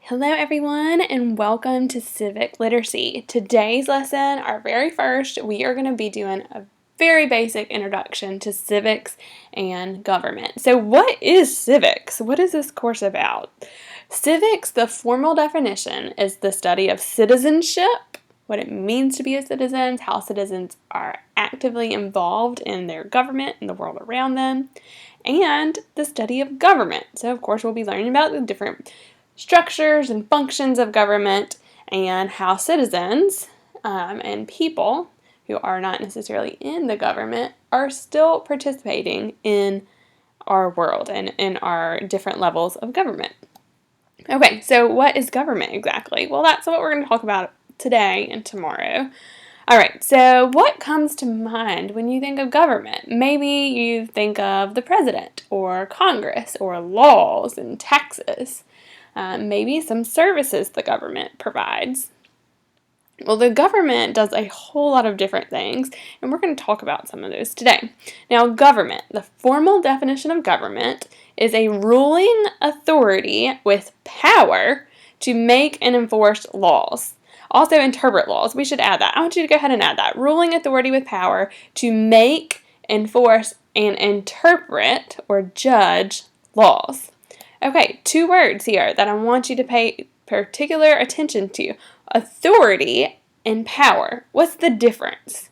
Hello everyone and welcome to Civic Literacy. Today's lesson, our very first, we are going to be doing a very basic introduction to civics and government. So what is civics? What is this course about? Civics, the formal definition, is the study of citizenship, what it means to be a citizen, how citizens are actively involved in their government and the world around them, and the study of government. So of course we'll be learning about the different structures and functions of government and how citizens and people who are not necessarily in the government are still participating in our world and in our different levels of government. Okay, so what is government exactly? Well, that's what we're going to talk about today and tomorrow. All right, so what comes to mind when you think of government? Maybe you think of the president or Congress or laws and taxes. Maybe some services the government provides. Well, the government does a whole lot of different things, and we're going to talk about some of those today. Now, government, the formal definition of government is a ruling authority with power to make and enforce laws. Also, interpret laws. We should add that. I want you to go ahead and add that. Ruling authority with power to make, enforce, and interpret or judge laws. Okay, two words here that I want you to pay particular attention to. Authority and power. What's the difference?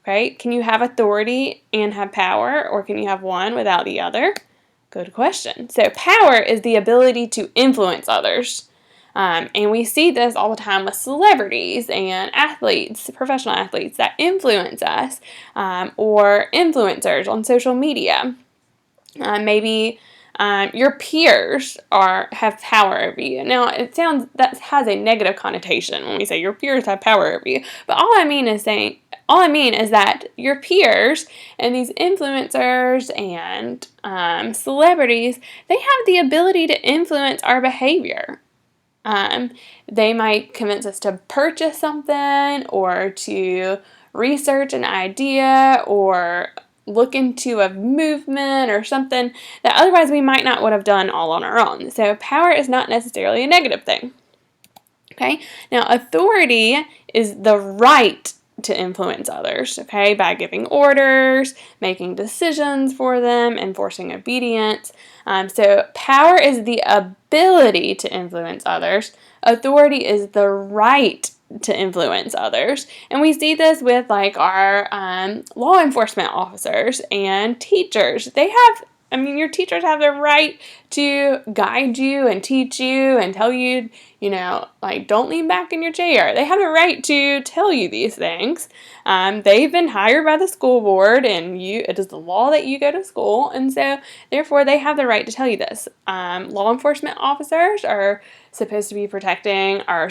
Okay, can you have authority and have power, or can you have one without the other? Good question. So power is the ability to influence others. And we see this all the time with celebrities and athletes, professional athletes that influence us, or influencers on social media. Maybe your peers have power over you. Now, that has a negative connotation when we say your peers have power over you. But all I mean is that your peers and these influencers and celebrities, they have the ability to influence our behavior. They might convince us to purchase something or to research an idea or look into a movement or something that otherwise we might not would have done all on our own. So power is not necessarily a negative thing. Okay, now authority is the right to influence others, okay, by giving orders, making decisions for them, enforcing obedience. So power is the ability to influence others. Authority is the right to influence others. And we see this with like our law enforcement officers and teachers. Your teachers have the right to guide you and teach you and tell you, don't lean back in your chair. They have the right to tell you these things. They've been hired by the school board, and it is the law that you go to school, and so therefore they have the right to tell you this. Law enforcement officers are supposed to be protecting our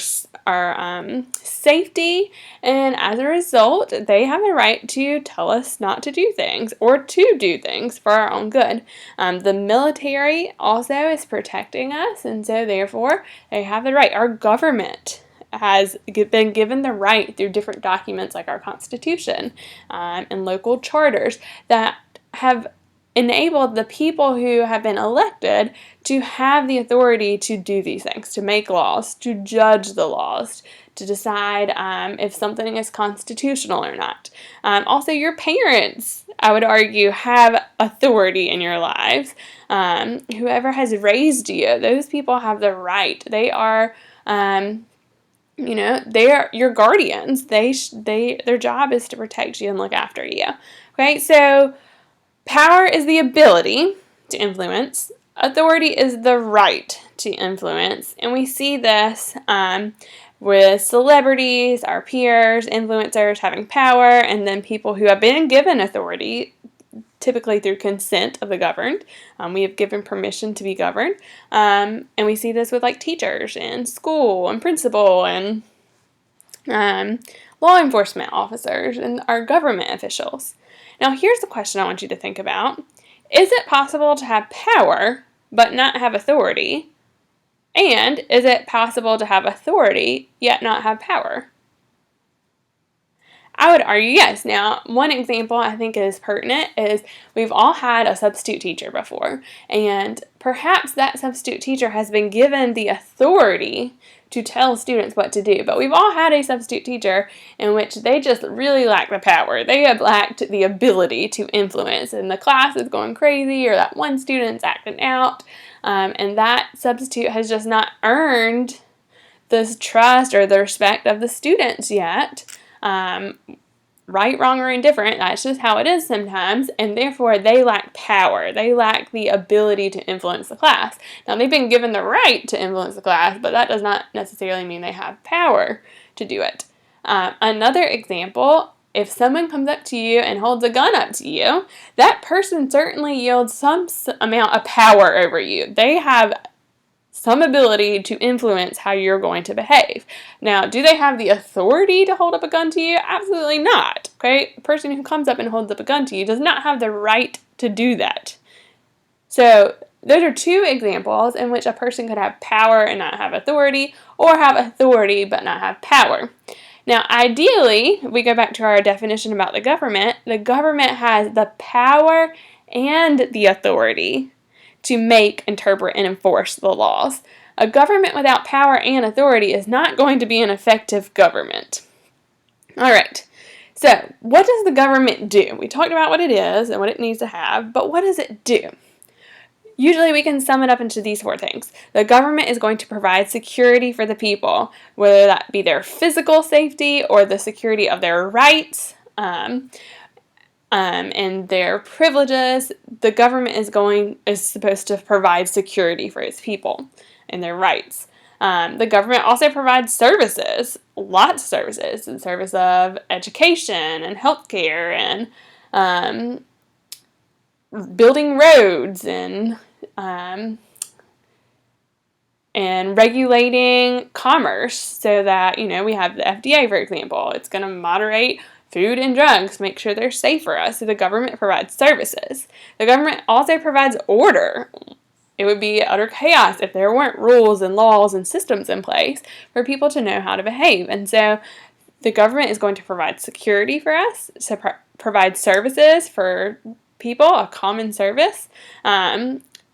safety, and as a result, they have the right to tell us not to do things or to do things for our own good. The military also is protecting us, and so therefore they have the right. Our government has been given the right through different documents like our Constitution and local charters that have enabled the people who have been elected to have the authority to do these things, to make laws, to judge the laws, to decide if something is constitutional or not. Also, your parents, I would argue, have authority in your lives. Whoever has raised you, those people have the right. They are they are your guardians. Their job is to protect you and look after you. Okay, so power is the ability to influence. Authority is the right to influence. And we see this with celebrities, our peers, influencers having power, and then people who have been given authority, typically through consent of the governed. We have given permission to be governed. And we see this with like teachers and school and principal and law enforcement officers and our government officials. Now, here's the question I want you to think about. Is it possible to have power but not have authority? And is it possible to have authority yet not have power? I would argue yes. Now, one example I think is pertinent is we've all had a substitute teacher before, and perhaps that substitute teacher has been given the authority to tell students what to do. But we've all had a substitute teacher in which they just really lack the power. They have lacked the ability to influence, and the class is going crazy, or that one student's acting out, and that substitute has just not earned the trust or the respect of the students yet. Right, wrong, or indifferent, that's just how it is sometimes, and therefore they lack power. They lack the ability to influence the class. Now, they've been given the right to influence the class, but that does not necessarily mean they have power to do it. Another example, if someone comes up to you and holds a gun up to you, that person certainly yields some amount of power over you. They have some ability to influence how you're going to behave. Now, do they have the authority to hold up a gun to you? Absolutely not. Okay? A person who comes up and holds up a gun to you does not have the right to do that. So, those are two examples in which a person could have power and not have authority, or have authority but not have power. Now, ideally, if we go back to our definition about the government has the power and the authority to make, interpret, and enforce the laws. A government without power and authority is not going to be an effective government. All right, so what does the government do? We talked about what it is and what it needs to have, but what does it do? Usually we can sum it up into these four things. The government is going to provide security for the people, whether that be their physical safety or the security of their rights, and their privileges. The government is supposed to provide security for its people and their rights. The government also provides services, lots of services, in service of education and healthcare and building roads and regulating commerce, so that, we have the FDA, for example. It's going to moderate food and drugs, make sure they're safe for us. So the government provides services. The government also provides order. It would be utter chaos if there weren't rules and laws and systems in place for people to know how to behave. And so the government is going to provide security for us, to provide services for people, a common service,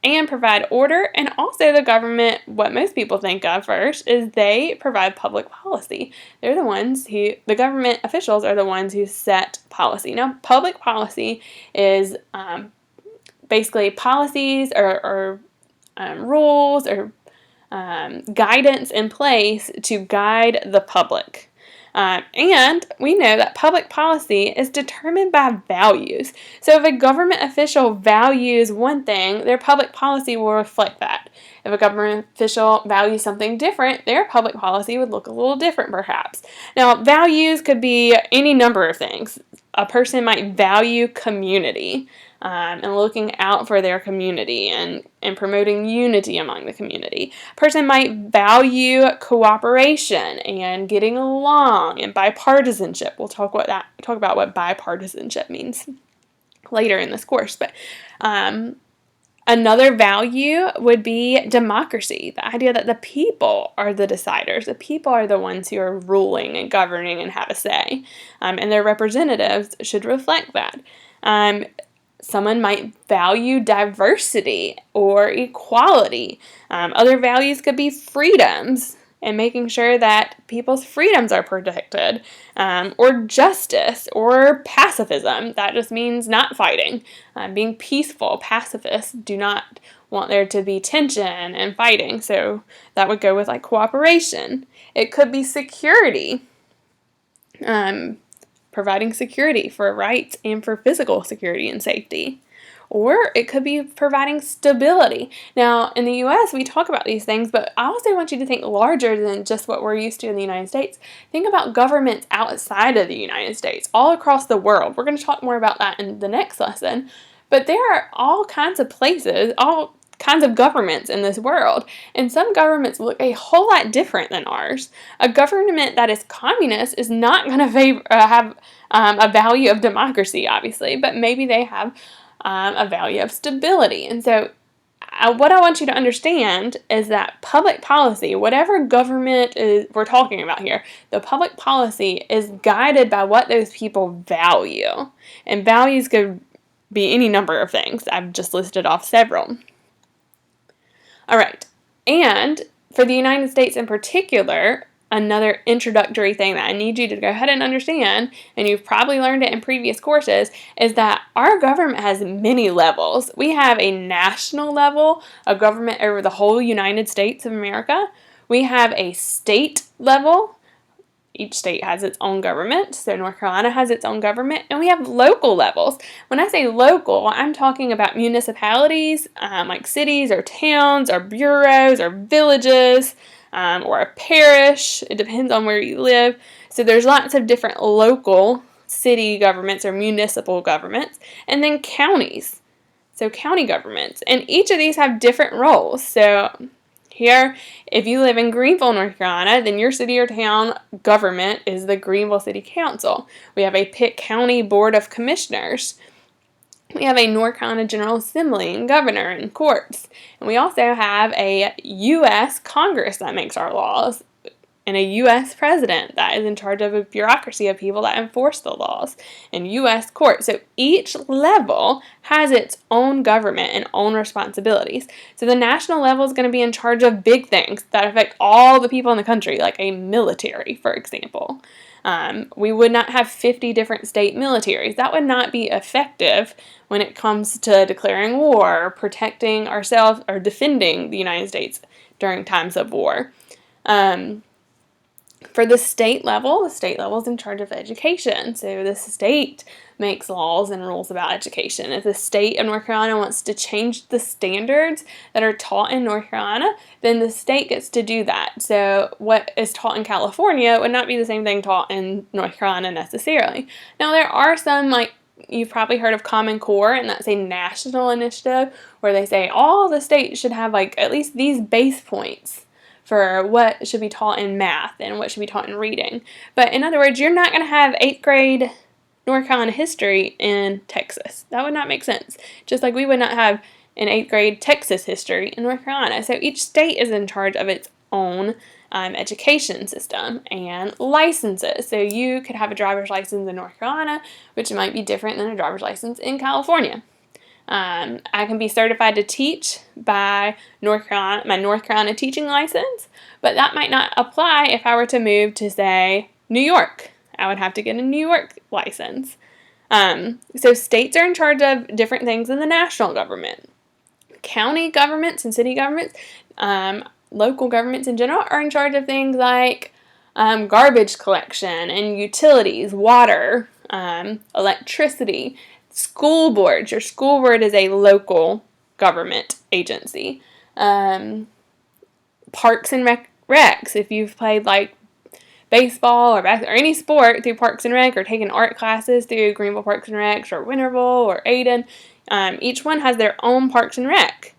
and provide order. And also the government, what most people think of first, is they provide public policy. They're the ones the government officials are the ones who set policy. Now, public policy is basically policies or rules or guidance in place to guide the public. And we know that public policy is determined by values. So if a government official values one thing, their public policy will reflect that. If a government official values something different, their public policy would look a little different, perhaps. Now, values could be any number of things. A person might value community, and looking out for their community and promoting unity among the community. A person might value cooperation and getting along and bipartisanship. We'll talk about what bipartisanship means later in this course. But another value would be democracy, the idea that the people are the deciders. The people are the ones who are ruling and governing and have a say, and their representatives should reflect that. Someone might value diversity or equality. Other values could be freedoms and making sure that people's freedoms are protected, or justice or pacifism. That just means not fighting, being peaceful. Pacifists do not want there to be tension and fighting, so that would go with like cooperation. It could be security. Providing security for rights and for physical security and safety. Or it could be providing stability. Now, in the U.S., we talk about these things, but I also want you to think larger than just what we're used to in the United States. Think about governments outside of the United States, all across the world. We're going to talk more about that in the next lesson. But there are all kinds of places, all kinds of governments in this world, and some governments look a whole lot different than ours. A government that is communist is not going to have a value of democracy, obviously, but maybe they have a value of stability. And so what I want you to understand is that public policy, whatever government we're talking about here, the public policy is guided by what those people value. And values could be any number of things. I've just listed off several. All right. And for the United States in particular, another introductory thing that I need you to go ahead and understand, and you've probably learned it in previous courses, is that our government has many levels. We have a national level of government over the whole United States of America. We have a state level. Each state has its own government, so North Carolina has its own government, and we have local levels. When I say local, I'm talking about municipalities, like cities or towns or bureaus or villages, or a parish. It depends on where you live. So there's lots of different local city governments or municipal governments, and then counties. So county governments, and each of these have different roles. So here, if you live in Greenville, North Carolina, then your city or town government is the Greenville City Council. We have a Pitt County Board of Commissioners. We have a North Carolina General Assembly and governor and courts. And we also have a U.S. Congress that makes our laws, and a U.S. president that is in charge of a bureaucracy of people that enforce the laws, and U.S. court. So each level has its own government and own responsibilities. So the national level is going to be in charge of big things that affect all the people in the country, like a military, for example. We would not have 50 different state militaries. That would not be effective when it comes to declaring war, protecting ourselves, or defending the United States during times of war. For the state level is in charge of education. So the state makes laws and rules about education. If the state of North Carolina wants to change the standards that are taught in North Carolina, then the state gets to do that. So what is taught in California would not be the same thing taught in North Carolina necessarily. Now there are some, like, you've probably heard of Common Core, and that's a national initiative where they say all the states should have like at least these base points for what should be taught in math and what should be taught in reading. But in other words, you're not going to have 8th grade North Carolina history in Texas. That would not make sense. Just like we would not have an 8th grade Texas history in North Carolina. So each state is in charge of its own education system and licenses. So you could have a driver's license in North Carolina, which might be different than a driver's license in California. I can be certified to teach by my North Carolina teaching license, but that might not apply if I were to move to, say, New York. I would have to get a New York license. So states are in charge of different things in the national government. County governments and city governments, local governments in general, are in charge of things like garbage collection and utilities, water, electricity. School boards. Your school board is a local government agency. Parks and recs. If you've played like baseball or any sport through Parks and Rec, or taken art classes through Greenville Parks and Rec or Winterville or Ayden, each one has their own Parks and Rec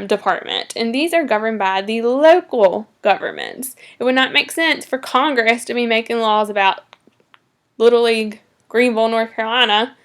department, and these are governed by the local governments. It would not make sense for Congress to be making laws about Little League Greenville, North Carolina,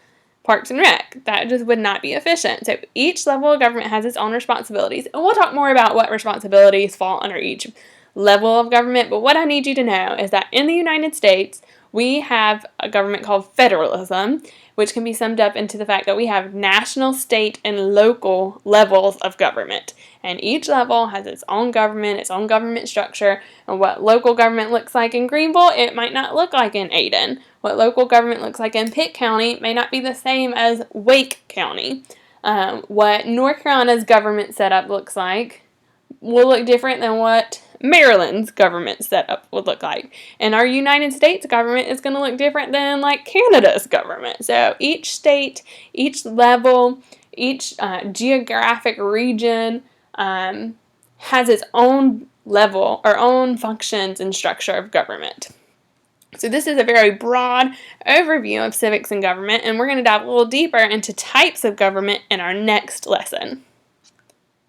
Parks and Rec. That just would not be efficient. So each level of government has its own responsibilities, and we'll talk more about what responsibilities fall under each level of government. But what I need you to know is that in the United States, we have a government called federalism, which can be summed up into the fact that we have national, state, and local levels of government. And each level has its own government structure. And what local government looks like in Greenville, it might not look like in Ayden. What local government looks like in Pitt County may not be the same as Wake County. What North Carolina's government setup looks like will look different than what Maryland's government setup would look like. And our United States government is going to look different than like Canada's government. So each state, each level, each geographic region has its own level or own functions and structure of government. So this is a very broad overview of civics and government, and we're going to dive a little deeper into types of government in our next lesson.